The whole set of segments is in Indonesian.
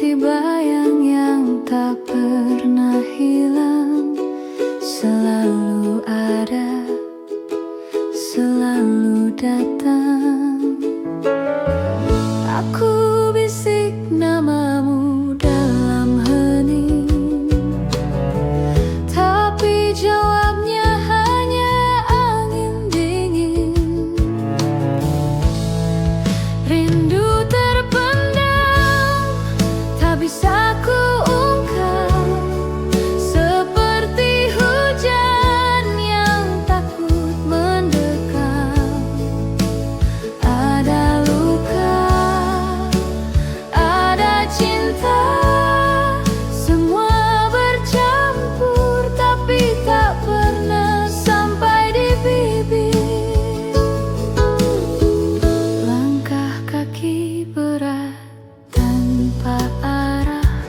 seperti bayang yang tak pernah hilang, selalu ada, selalu datang. Aku bisik namamu dalam hening, tapi jawabnya hanya angin dingin. Rindu terpendam, tak bisa ku ungkap, seperti hujan yang takut mendekat. Ada luka, ada cinta, semua bercampur tapi tak pernah sampai di bibir. Langkah kaki berat tanpa arah,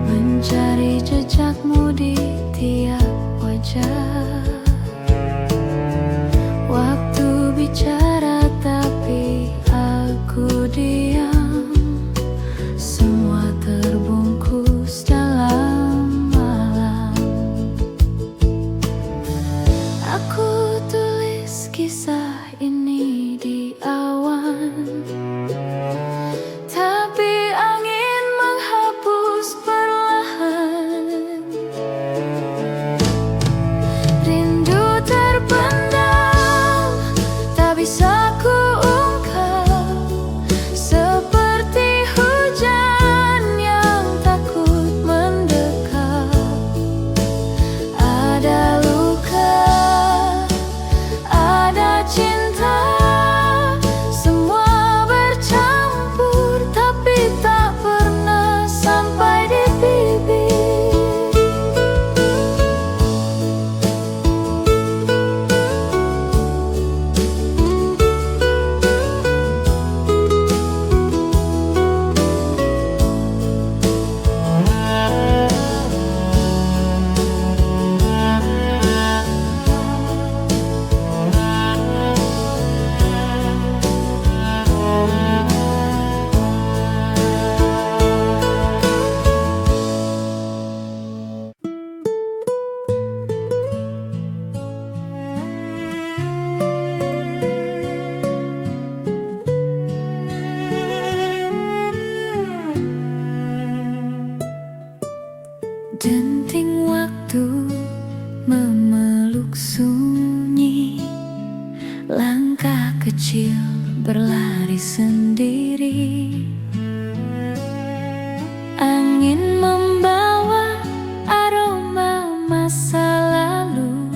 mencari jejakmu di tiap wajah. Waktu bicara tapi aku diam, semua terbungkus dalam malam. Aku tulis kisah ini di awan, tapi angin menghapus perlahan. Rindu terpendam, tak bisa ku ungkap, seperti hujan yang takut mendekat. Ada luka, ada cinta, semua bercampur tapi tak pernah sampai di bibir. Denting waktu memeluk sunyi, langkah kecil berlari sendiri. Angin membawa aroma masa lalu,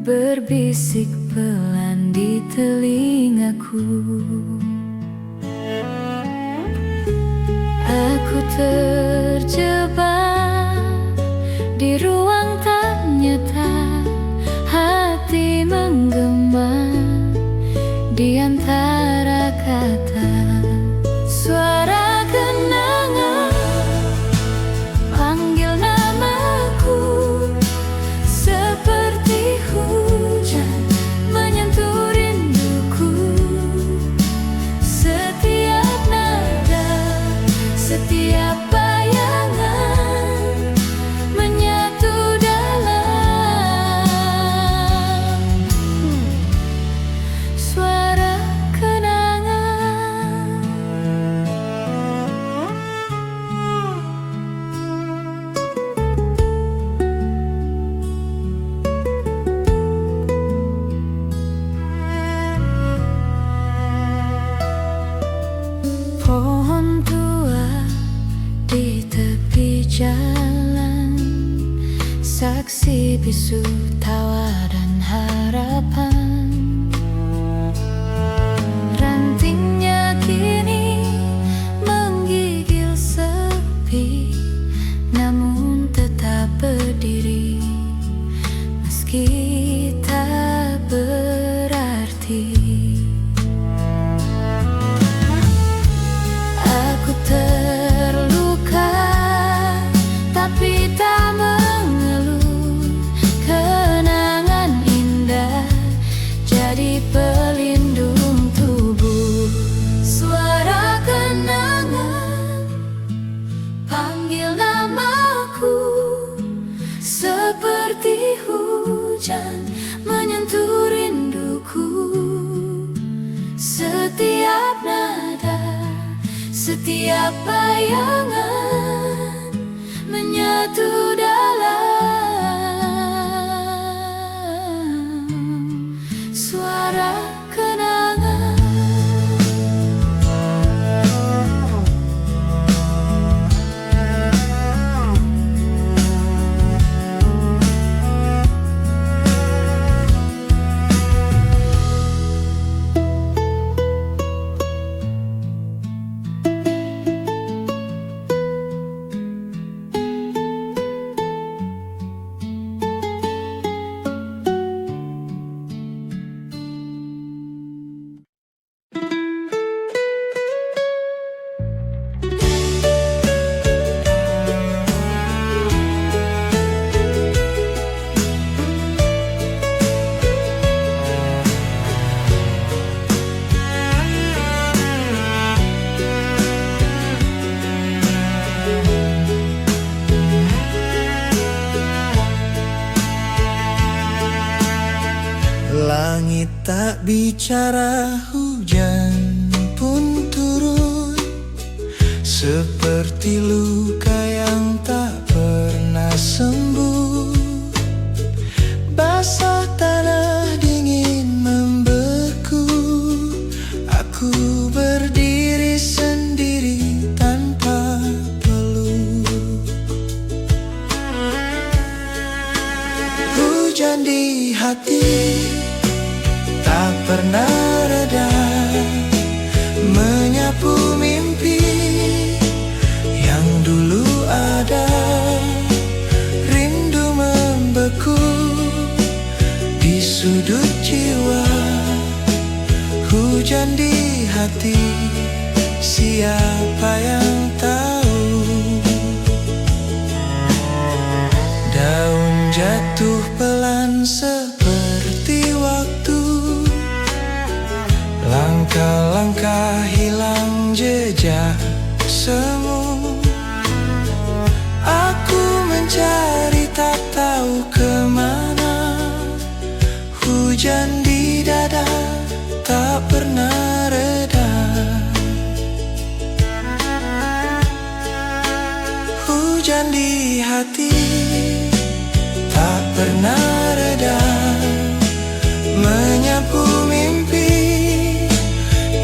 berbisik pelan di telingaku. Aku terjebak di ruang tak nyata, hati menggema di antara kata. Suara kenangan panggil namaku, seperti hujan menyentuh rinduku. Setiap nada, setiap bayangan menyatu dalam suara kenangan. Pohon tua di tepi jalan, saksi bisu tawa dan harapan. Rantingnya kini menggigil sepi, namun tetap berdiri meski tak berarti. Aku terluka tapi tak mengeluh, kenangan indah jadi pelindung tubuh. Suara kenangan Setiap bayangan menyatu dalam suara kenangan. Langit tak bicara, hujan pun turun, seperti luka yang tak pernah sembuh. Basah tanah dingin membeku, aku berdiri sendiri tanpa peluk. Hujan di hati tak pernah reda, menyapu mimpi yang dulu ada. Rindu membeku di sudut jiwa. Hujan di hati, siapa yang tahu? Daun jatuh pelan seperti waktu, langkah-langkah hilang jejak semu. Aku mencari tak tahu kemana. Hujan di dada tak pernah reda. Hujan di hati tak pernah reda, menyapu mimpi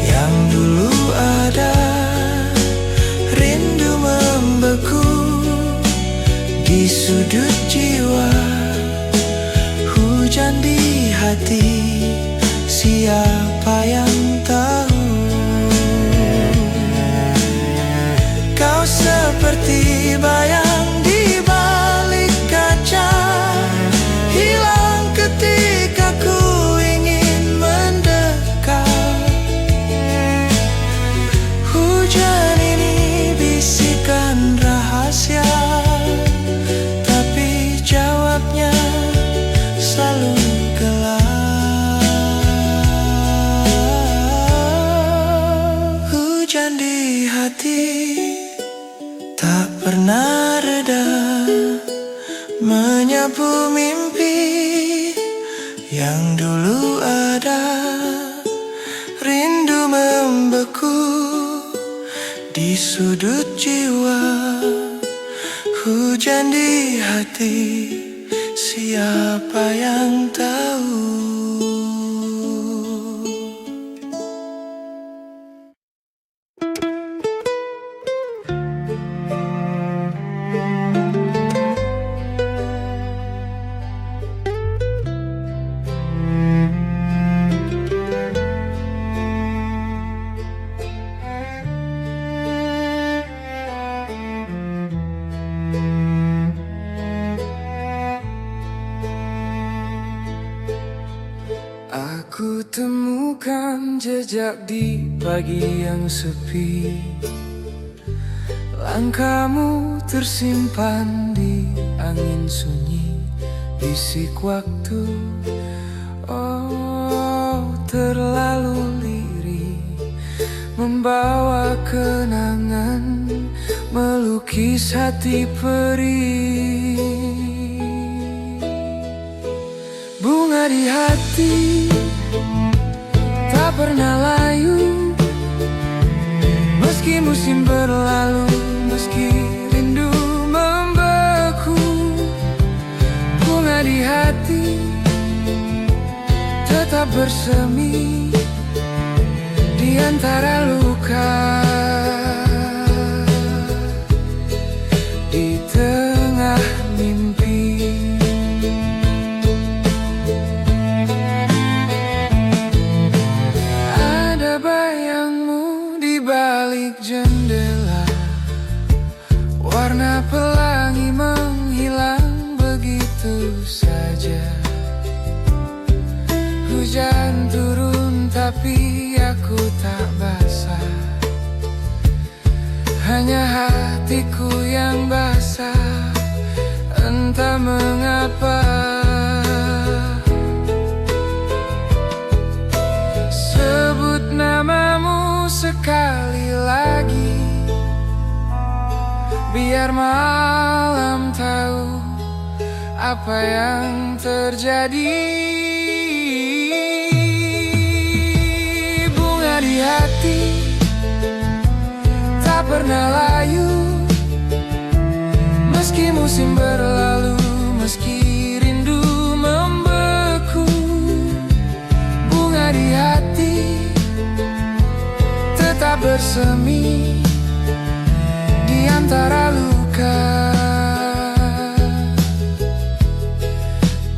yang dulu ada. Rindu membeku di sudut jiwa. Hujan di hati, siapa yang tahu? Kau seperti bayang di balik kaca, hilang ketika ku ingin mendekat. Hujan ini bisikan rahasia, tapi jawabnya selalu gelap. Hujan di hati tak pernah reda, menyapu mimpi yang dulu ada. Rindu membeku di sudut jiwa. Hujan di hati, siapa yang tahu? Aku temukan jejak di pagi yang sepi. Langkahmu tersimpan di angin sunyi, bisik waktu. Oh, terlalu lirih, membawa kenangan, melukis hati perih. Bunga di hati tak pernah layu, Meski musim berlalu, meski rindu membeku, bunga di hati tetap bersemi di antara luka. Di tengah mimpi, ada bayangmu di balik jendela. Warna pelangi menghilang begitu saja. Hujan turun tapi aku tak basah. Hanya hatiku yang basah, entah mengapa. Sebut namamu sekali lagi, biar malam tahu apa yang terjadi. Bunga di hati tak pernah layu, meski musim berlalu, meski rindu membeku. Bunga di hati tetap bersemi di antara luka.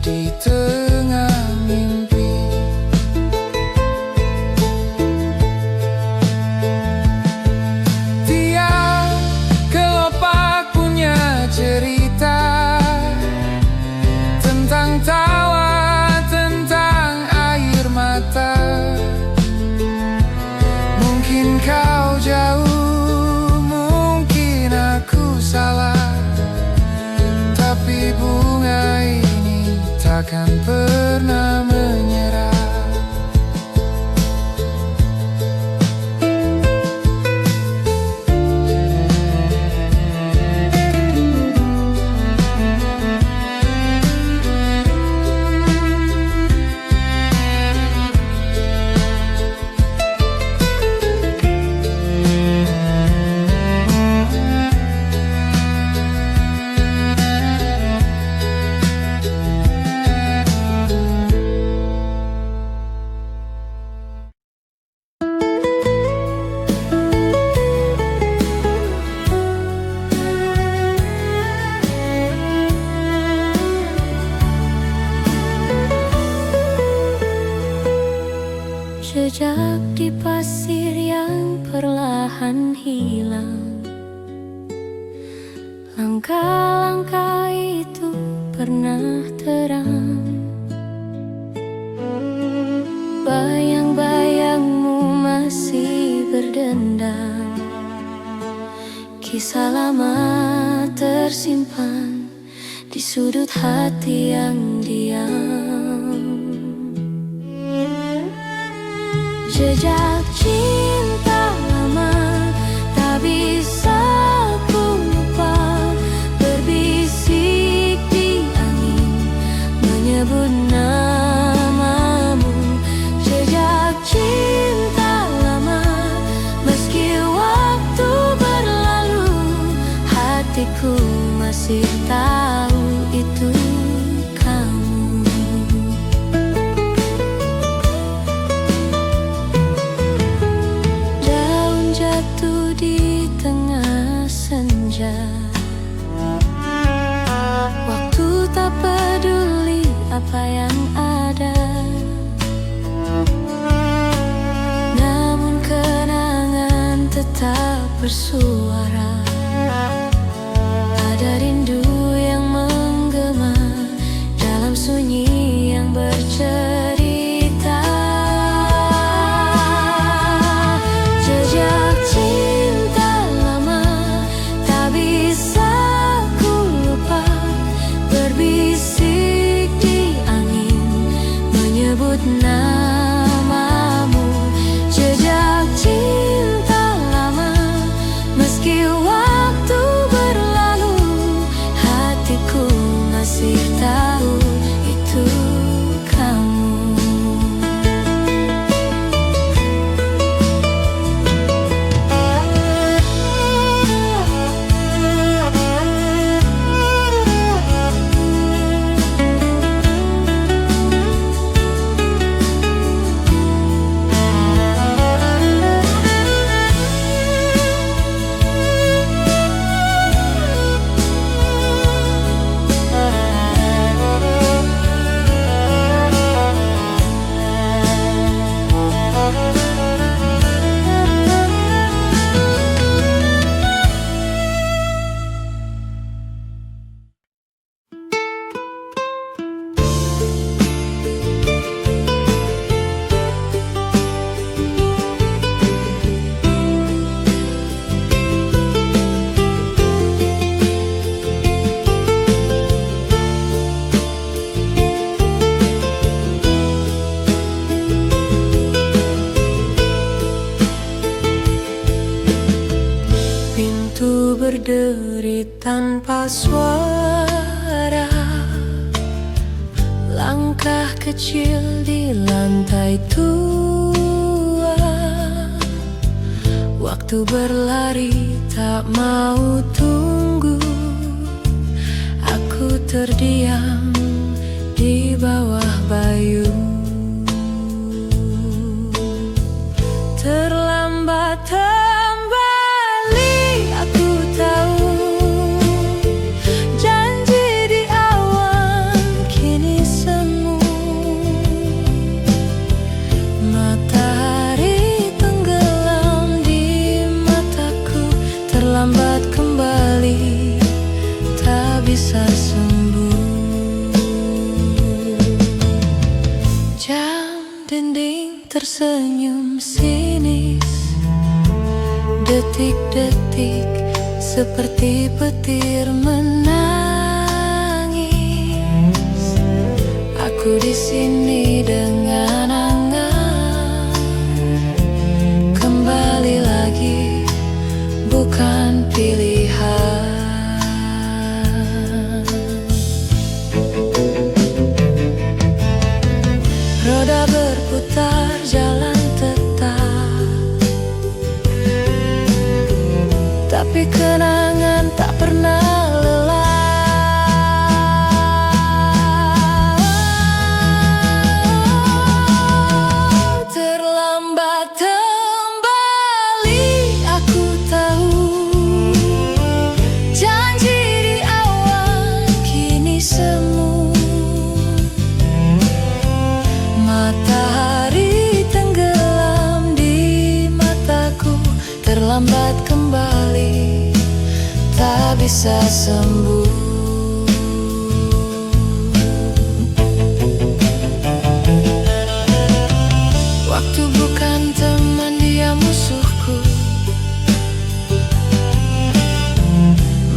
Di tengah mimpi, tiap kelopak punya cerita tentang tawa, tentang air mata. Mungkin kau jauh, mungkin aku salah, tapi bunga ini takkan pernah menyerah. Jejak di pasir yang perlahan hilang, langkah-langkah itu pernah terang. Bayang-bayangmu masih berdendam, kisah lama tersimpan di sudut hati yang diam. Jejak cinta lama tak bisa ku lupa, berbisik di angin menyebut namamu. Jejak cinta lama, meski waktu berlalu, hatiku masih tahu itu kamu. Jatuh di tengah senja, waktu tak peduli apa yang ada, namun kenangan tetap bersuara. Ada rindu yang menggema dalam sunyi yang bercerita. Jejak cinta lama tak bisa ku lupa, berbisik di angin menyebut namamu. Jejak cinta lama, meski waktu Ku berderit tanpa suara, langkah kecil di lantai tua. Waktu berlari tak mau tunggu, aku terdiam di bawah bayung. Terlambat kembali, aku tahu. Janji di awan kini semu. Matahari tenggelam di mataku. Terlambat kembali, tak bisa sembuh. Jam dinding tersenyum sinis. Detik-detik seperti petir menangis. Aku di sini dengan angan. Kembali lagi bukan pilihan. Roda berputar, jalan tetap, tapi kenangan tak pernah lelah. Terlambat kembali, aku tahu. Janji di awan kini semu. Matahari tenggelam di mataku. Terlambat kembali, tak bisa sembuh. Waktu bukan teman, dia musuhku.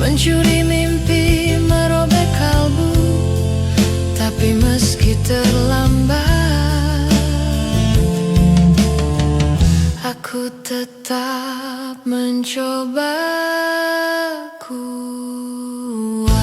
Mencuri mimpi, merobek kalbu. Tapi meski terlambat, aku tetap mencoba kuat.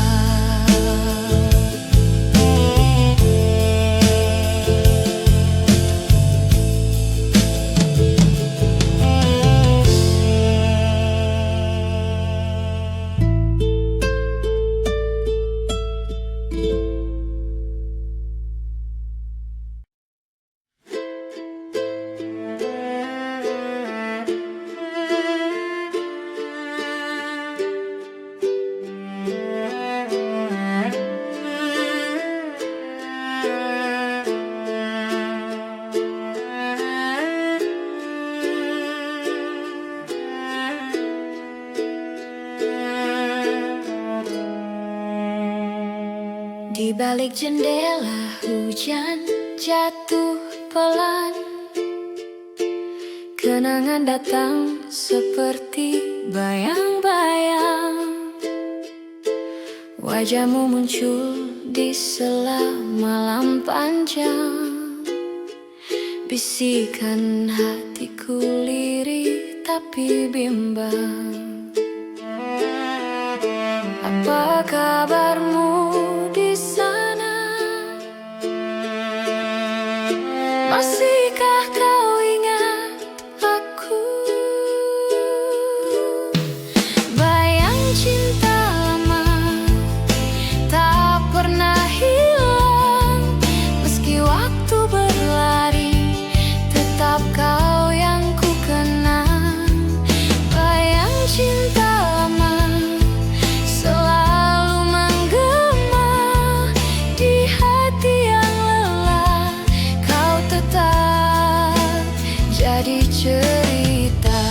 Di balik jendela hujan jatuh pelan. Kenangan datang seperti bayang-bayang. Wajahmu muncul di sela malam panjang. Bisikan hatiku lirih tapi bimbang. Apa kabarmu di sana? Masihkah kau ingat aku? Bayang cinta lama tak pernah hilang. Meski waktu berlari, tetap kau yang ku kenang. Bayang cinta lama selalu menggema di hati yang lelah. Kau tetap jadi cerita.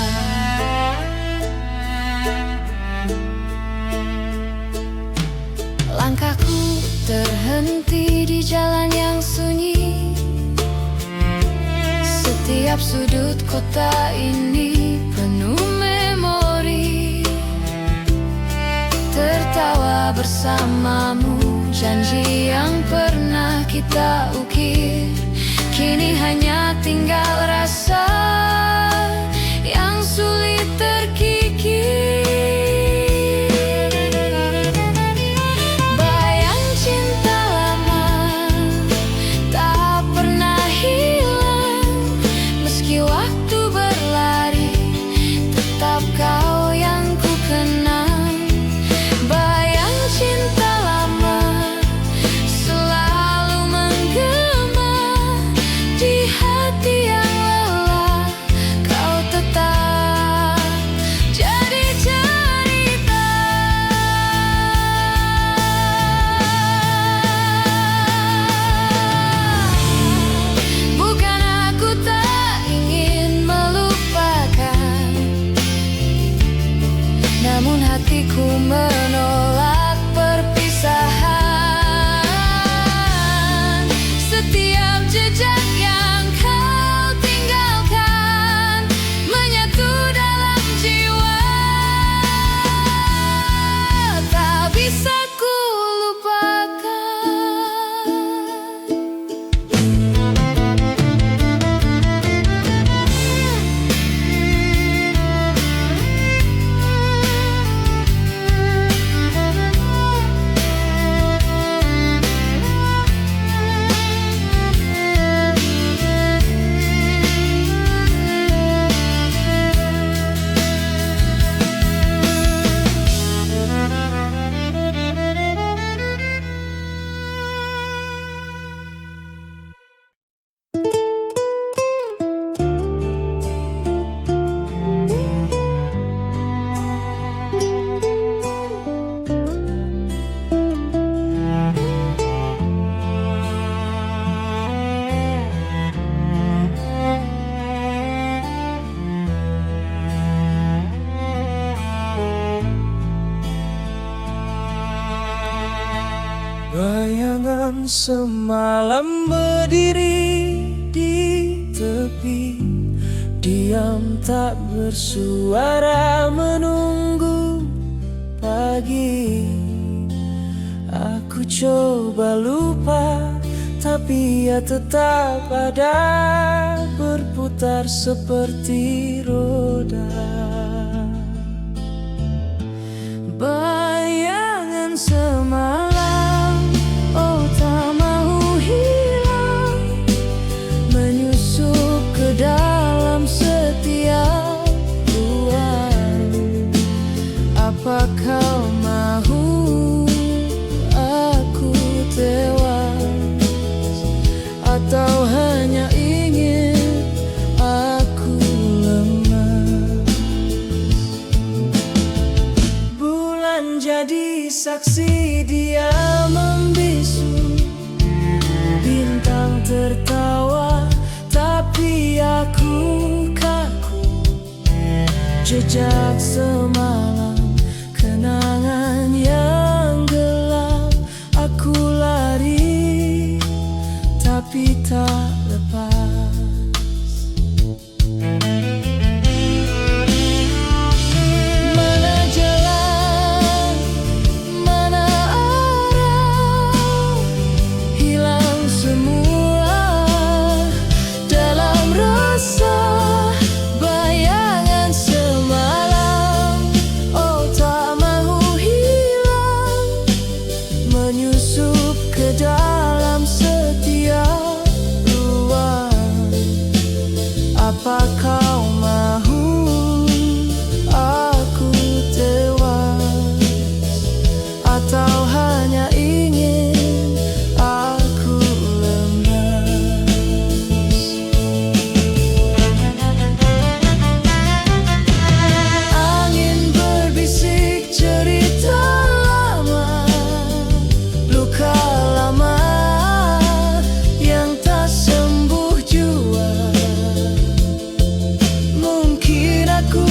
Langkahku terhenti di jalan yang sunyi. Setiap sudut kota ini penuh memori. Tertawa bersamamu, janji yang pernah kita ukir. Kini hanya tinggal rasa yang sulit terkikis. hatiku menolak perpisahan. Setiap jejak yang kau tinggalkan menyatu dalam jiwa, tak bisa ku lupakan. Bayangan semalam berdiri di tepi, diam tak bersuara menunggu pagi. Aku coba lupa, tapi ia tetap ada, berputar seperti roda. Bayangan semalam, oh tak mau hilang, menyusup ke dalam setiap ruang. Apa kau mahu aku tewas, atau hanya ingin aku lemah? Bulan jadi saksi, dia membisu, bintang tertawa, tapi aku kaku. Jejak semalam, kenangan yang gelap, aku lari tapi tak lepas. Mana jalan, mana arah, hilang semua dalam rasa. Bayangan semalam, oh tak mau hilang, menyusup ke dalam setiap ruang. Apa kau mahu aku tewas, atau hanya ingin aku lemas? Angin berbisik cerita lama, luka lama yang tak sembuh jua. Mungkin aku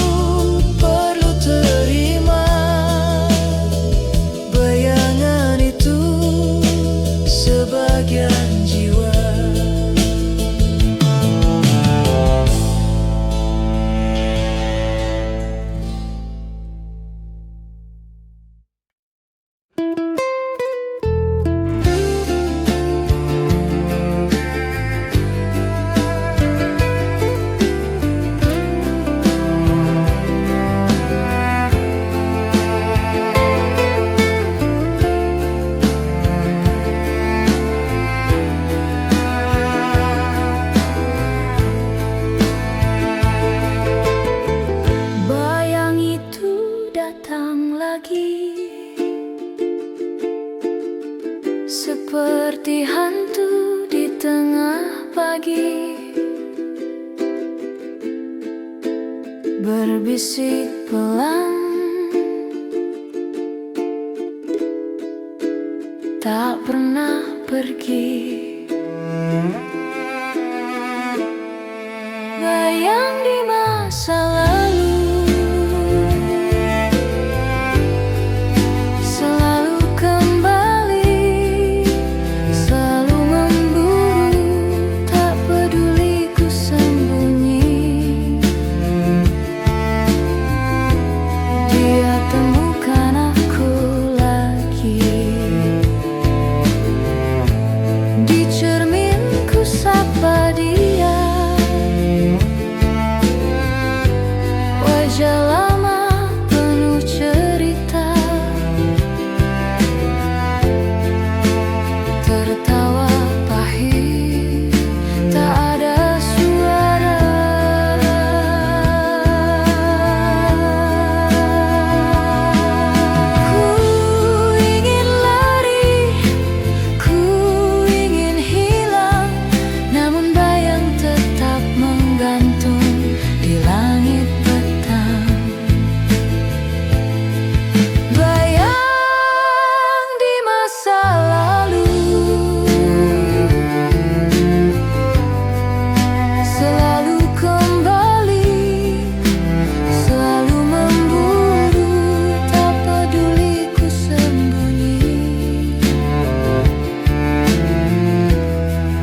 perlu terima bayangan itu sebagian jiwa. Bayang itu datang lagi, seperti hantu di tengah pagi, berbisik pelan, tak pernah pergi. Bayang di masa lalu, Bayang di masa lalu selalu kembali, selalu memburu, tak peduli ku sembunyi.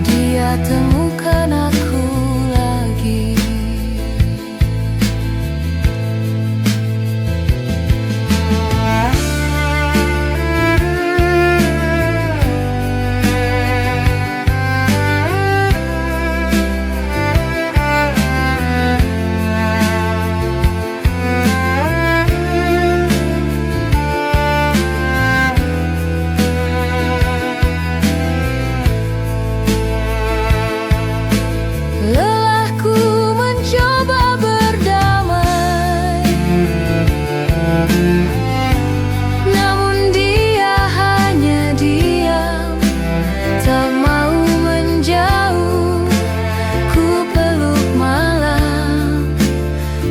Dia temukan aku lagi. Lelahku mencoba berdamai, namun dia hanya diam, tak mau menjauh. Ku peluk malam,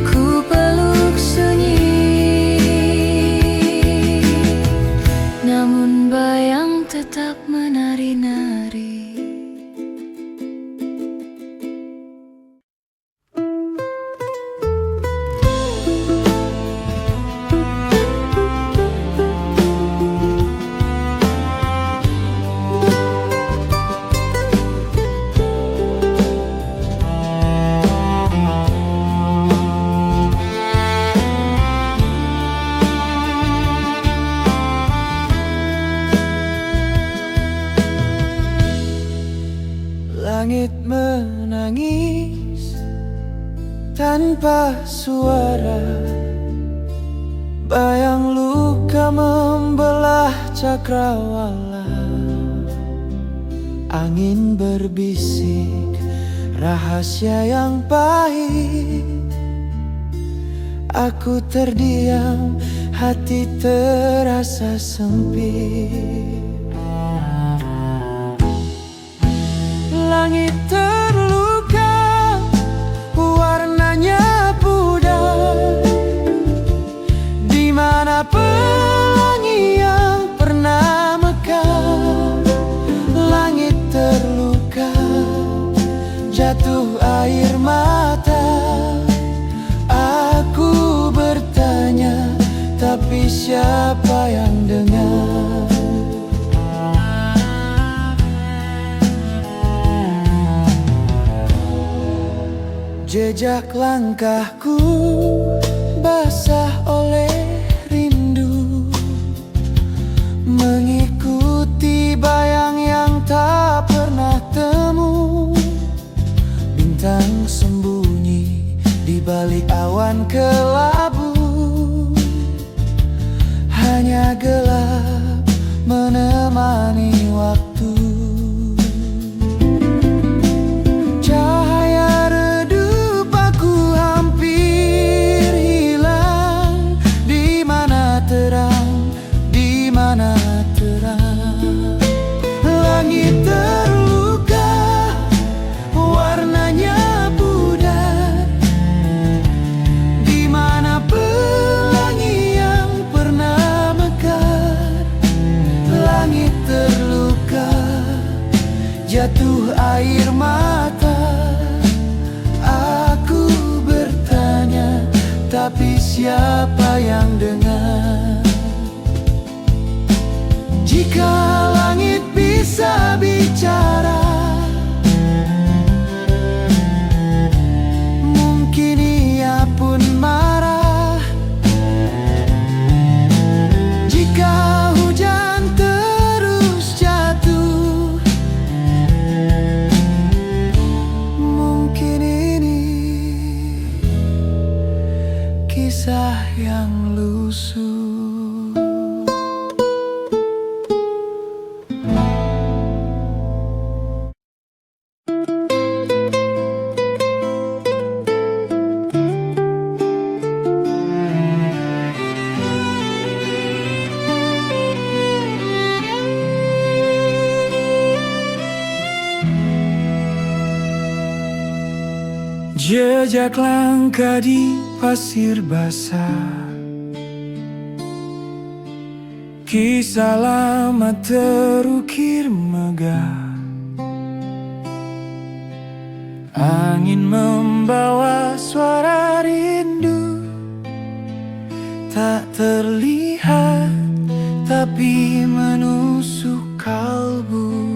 ku peluk sunyi, namun bayang tetap menari-nari. Langit menangis tanpa suara, bayang luka membelah cakrawala. Angin berbisik rahasia yang pahit. Aku terdiam, hati terasa sempit. Langit terluka, warnanya pudar. Di mana pelangi yang pernah mekar? Langit terluka, jatuh air mata. Aku bertanya, tapi siapa yang dengar? Jejak langkahku basah oleh rindu, mengikuti bayang yang tak pernah temu. Bintang sembunyi di balik awan kelabu, hanya gelap menemani waktu. Langit terluka, warnanya pudar. Di mana pelangi yang pernah mekar? Langit terluka, jatuh air mata. Aku bertanya, tapi siapa yang dengar? Jika langit bisa bicara, mungkin ia pun marah. Jika hujan terus jatuh, mungkin ini kisah yang lusuh. Jejak langkah di pasir basah, Kisah lama terukir megah, angin membawa suara rindu, tak terlihat tapi menusuk kalbu.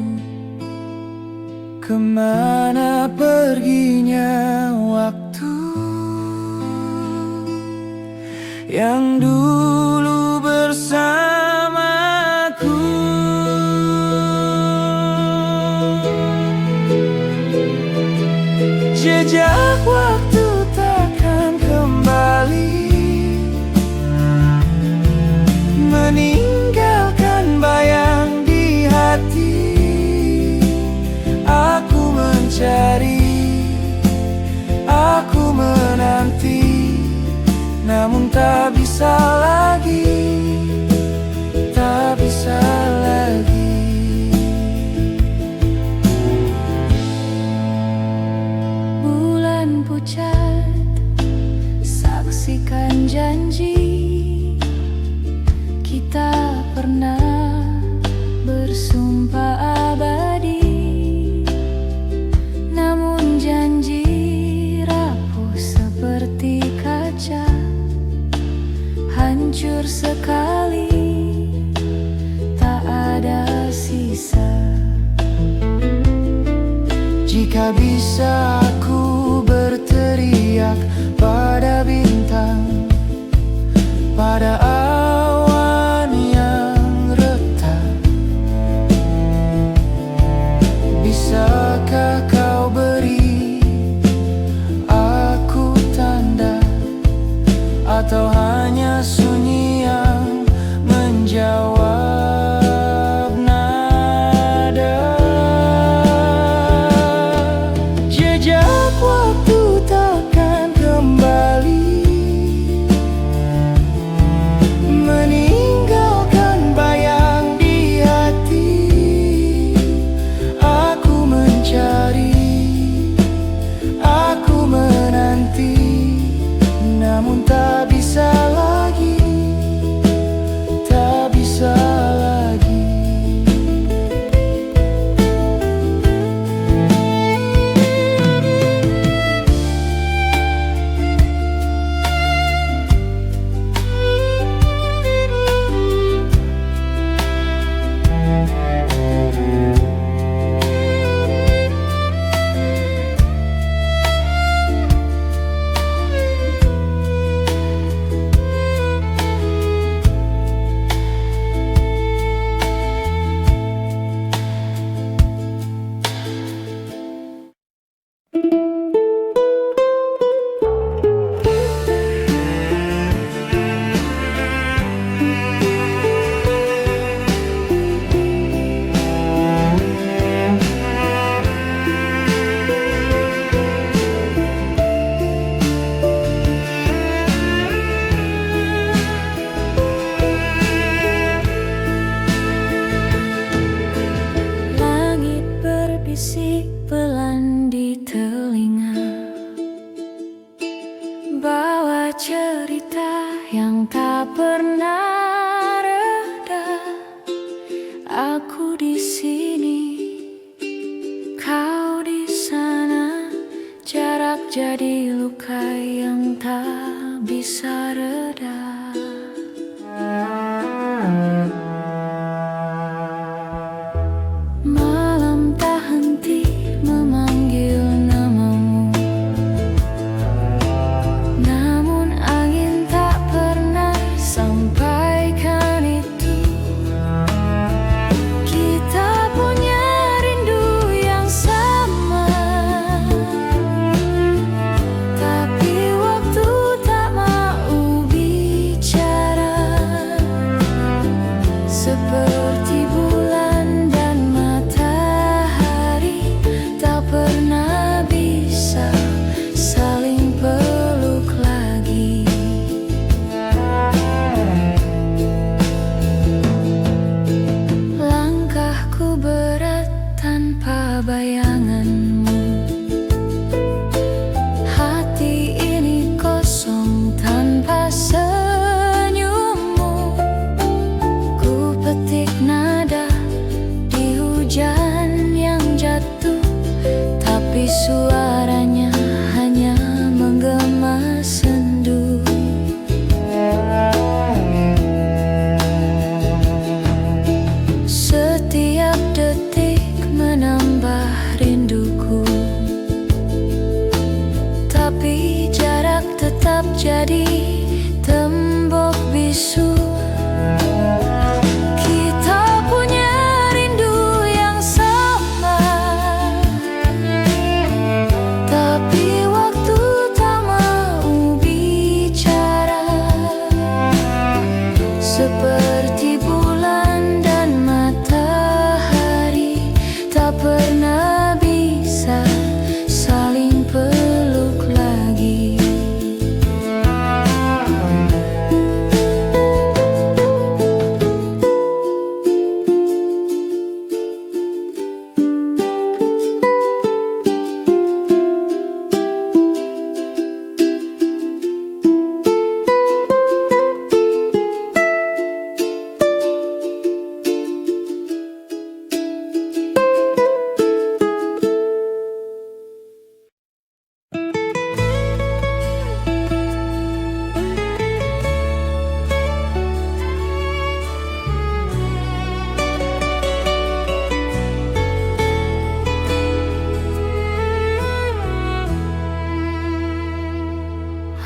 Kemana perginya waktu yang dulu bersamaku? Jejak waktu takkan kembali, meninggalkan bayang di hati. Aku mencari, aku menanti, namun tak bisa lagi, tak bisa lagi. Bulan pucat, saksikan janji kita pernah bersumpah abadi. Namun janji rapuh seperti kaca, hancur sekali, tak ada sisa. Jika bisa aku berteriak pada bintang, pada awan yang retak, bisakah kau beri aku tanda, atau hanya sunyi yang menjawab nada? Jejak waktu takkan kembali, meninggalkan bayang di hati. Aku mencari, aku menanti, namun tak bisa lagi, tak bisa lagi. Langit berbisik pelan di telinga, bawa cerita yang tak pernah reda. Aku di sini, kau di sana, jarak jadi luka yang tak bisa reda. Malam tak henti memanggil namamu, namun angin tak pernah sampai. seperti bulan dan matahari, tak pernah bisa saling peluk lagi.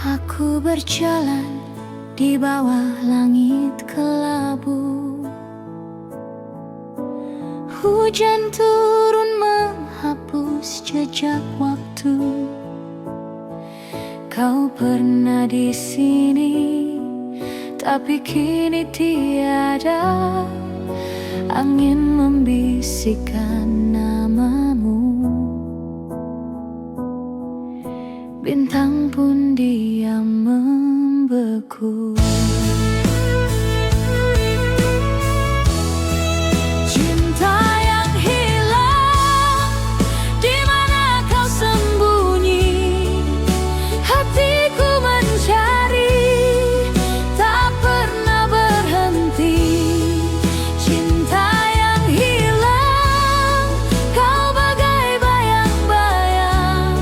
Aku berjalan di bawah langit kelabu. Hujan turun menghapus jejak waktu. Kau pernah di sini, tapi kini tiada. Angin membisikkan namamu, bintang pun diam membeku. Cinta yang hilang, di mana kau sembunyi? Hatiku mencari, tak pernah berhenti. Cinta yang hilang, kau bagai bayang-bayang.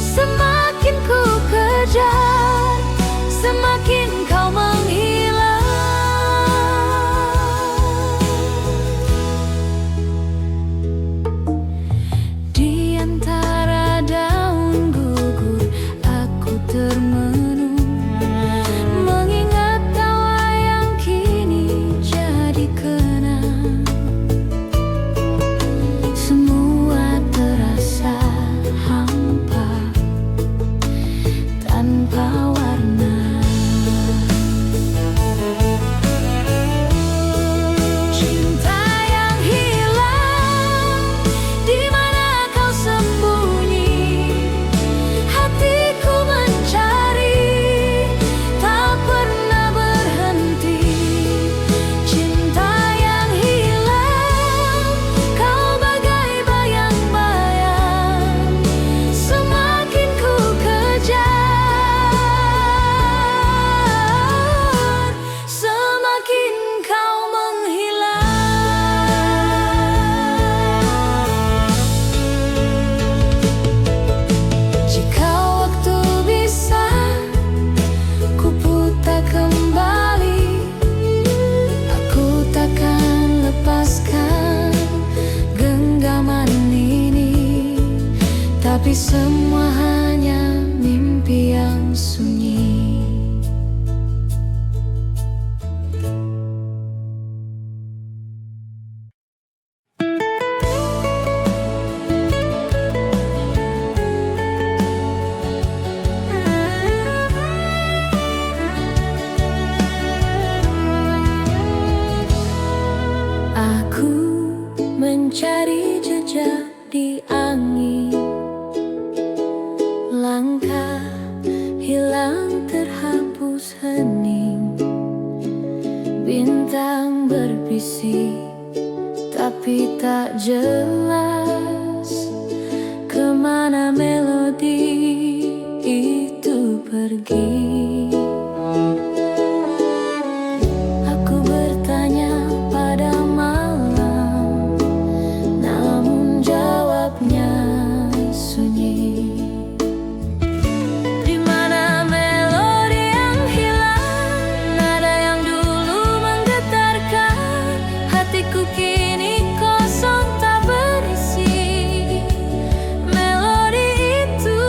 Semakin ku kejar, semakin kau menghilang. Di antara daun gugur, aku termenung, mengingat tawa yang kini jadi kenang. Semua terasa hampa, tanpa warna. Cinta yang hilang, di mana kau sembunyi? Hatiku mencari, tak pernah berhenti. Cinta yang hilang, kau bagai bayang-bayang. Semakin ku kejar, semakin kau menghilang. Jika waktu bisa ku putar kembali, aku takkan lepaskan genggaman ini. Tapi semua hanya mimpi yang sunyi. Aku mencari jejak di angin, langkah hilang terhapus hening. Bintang berbisik, tapi tak jelas kemana melodi itu pergi. Aku bertanya pada malam, namun jawabnya sunyi. Di mana melodi yang hilang, nada yang dulu menggetarkan hatiku kini kosong tak berisi. Melodi itu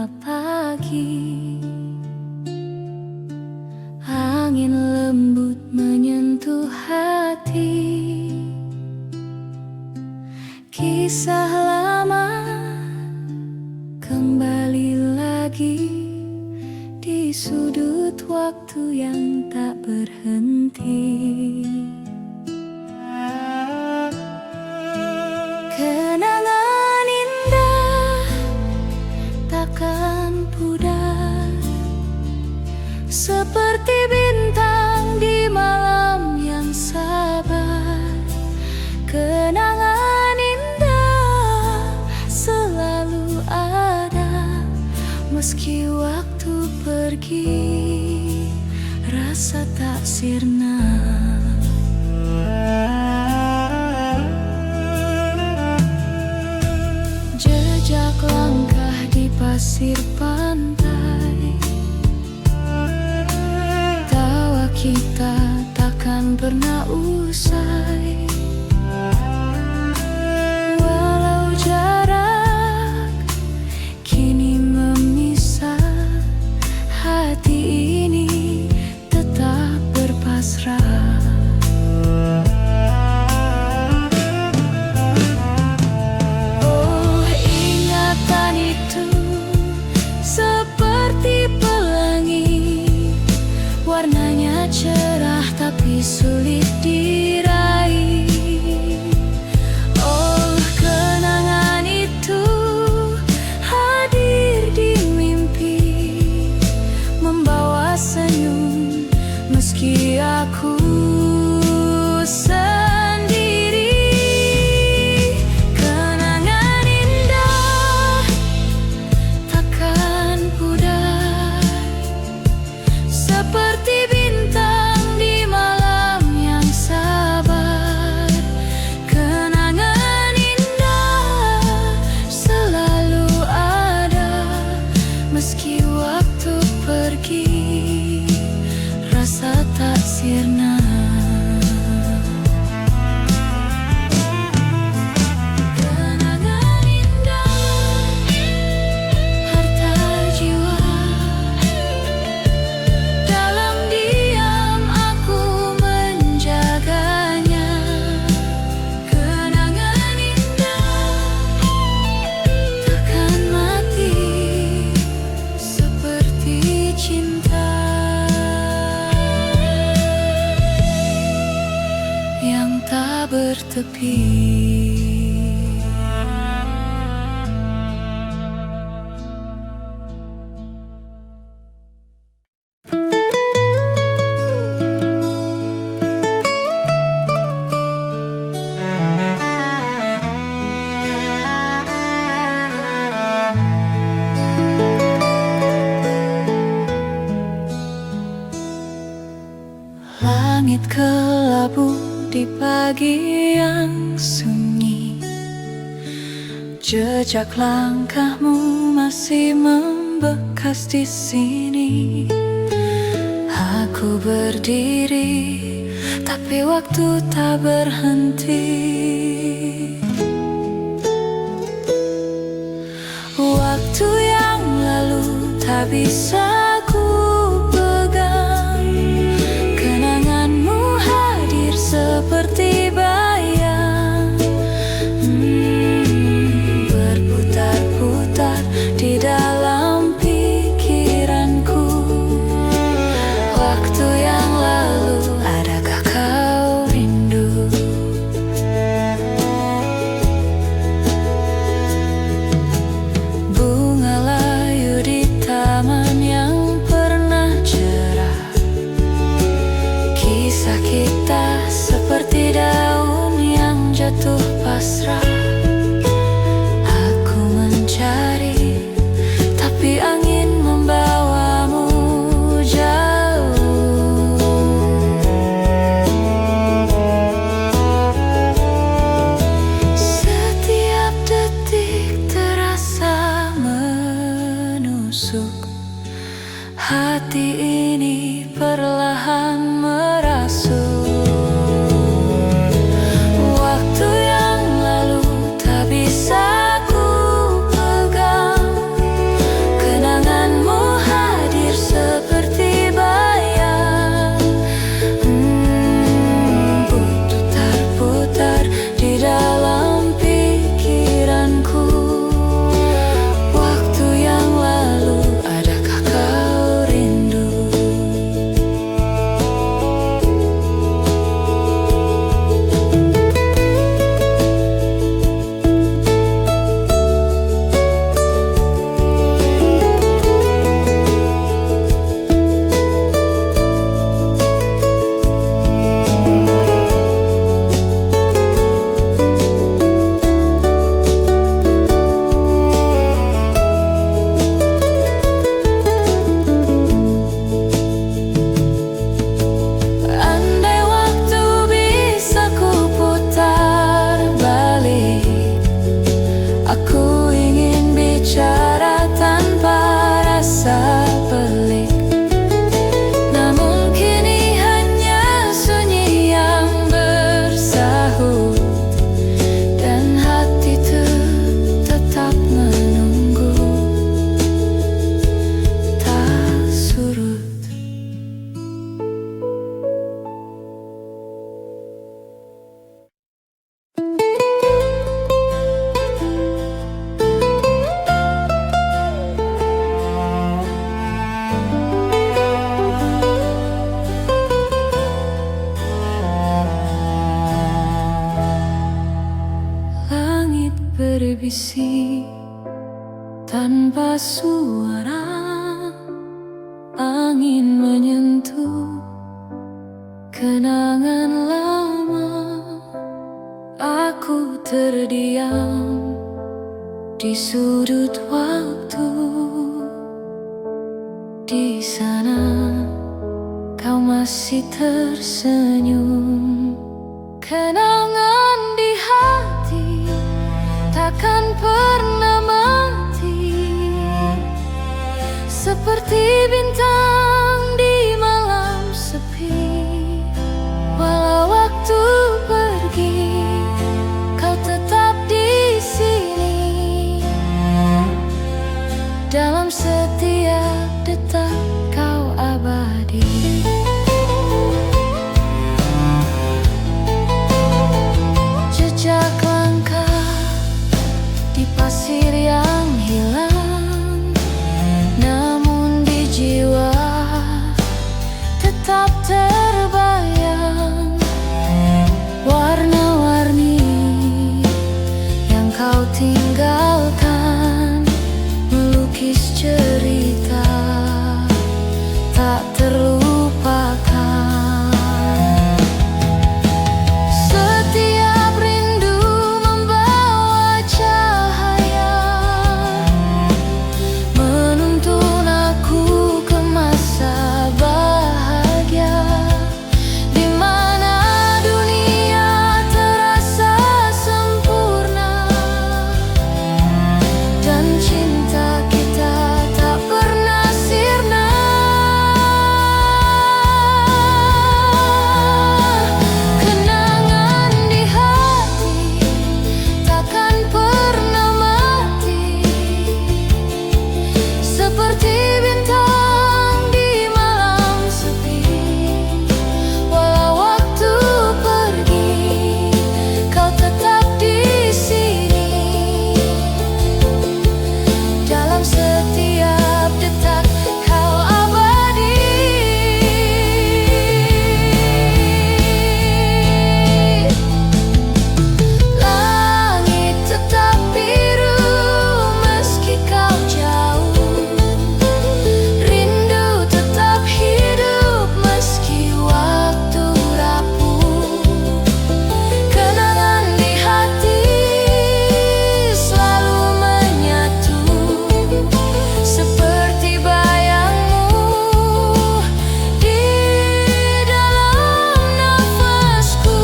tengah pagi. Angin lembut menyentuh hati. Kisah lama kembali lagi di sudut waktu yang tak berhenti. Kenangan indah takkan pudar, seperti bintang di malam yang sabar. Kenangan indah selalu ada, meski waktu pergi, rasa tak sirna. Jejak langkah di pasir pantai, tawa kita takkan pernah usai. Walau jarak kini memisah, hati ini tetap berpasrah. Oh, ingatan itu seperti pelangi, warnanya cerah tapi sulit diraih. Oh, kenangan itu hadir di mimpi, membawa senyum meski aku sendiri. Kenangan indah takkan pudar, seperti bintang di malam yang sabar. Kenangan indah selalu ada, meski waktu pergi, rasa tak sirna. Kenangan indah, harta jiwa. Dalam diam aku menjaganya. Kenangan indah takkan mati, seperti cinta yang tak bertepi. Langit kelabu di pagi yang sunyi, jejak langkahmu masih membekas di sini. Aku berdiri, tapi waktu tak berhenti. Waktu yang lalu tak bisa ku pegang. Kenanganmu hadir seperti bayang, berputar-putar di dalam pikiranku. Waktu yang lalu, adakah kau rindu? Bunga layu di taman yang pernah cerah. Kisah kita seperti daun yang jatuh pasrah. Aku mencari, tapi angin membawamu jauh. Setiap detik terasa menusuk, hati ini perlahan merasuk. Waktu yang lalu tak bisa ku pegang. suara angin menyentuh kenangan lama. Aku terdiam di sudut waktu. Di sana kau masih tersenyum. Kenangan di hati takkan pernah mati, seperti bintang di malam sepi. Walau waktu pergi, kau tetap di sini. Dalam setiap detak kau abadi. Jejak langkah di pasir yang hilang, namun di jiwa tetap terbayang. Warna-warni yang kau tinggalkan melukis cerita tak terlupakan. Setiap rindu membawa cahaya, menuntun aku ke masa bahagia, di mana dunia terasa sempurna dan cinta kita tak pernah sirna. Kenangan di hati takkan pernah mati, seperti bintang di malam sepi. Walau waktu pergi, kau tetap di sini. Dalam setiap detak kau abadi. Langit tetap biru meski kau jauh. Rindu tetap hidup meski waktu rapuh. Kenangan di hati selalu menyatu, seperti bayangmu di dalam nafasku.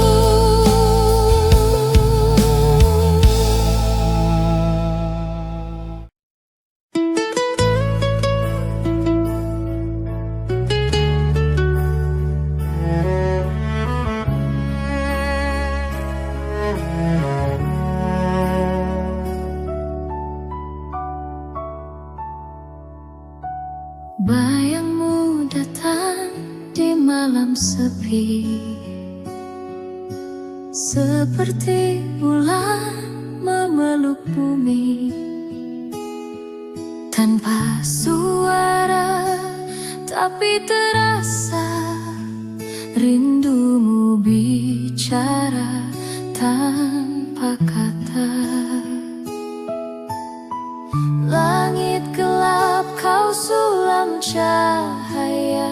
Bayangmu datang di malam sepi, seperti bulan memeluk bumi. Tanpa suara tapi terasa, rindumu bicara tanpa kata. Langit gelap kau sulam cahaya,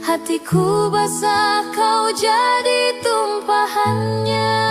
hatiku basah kau jadi tumpahannya.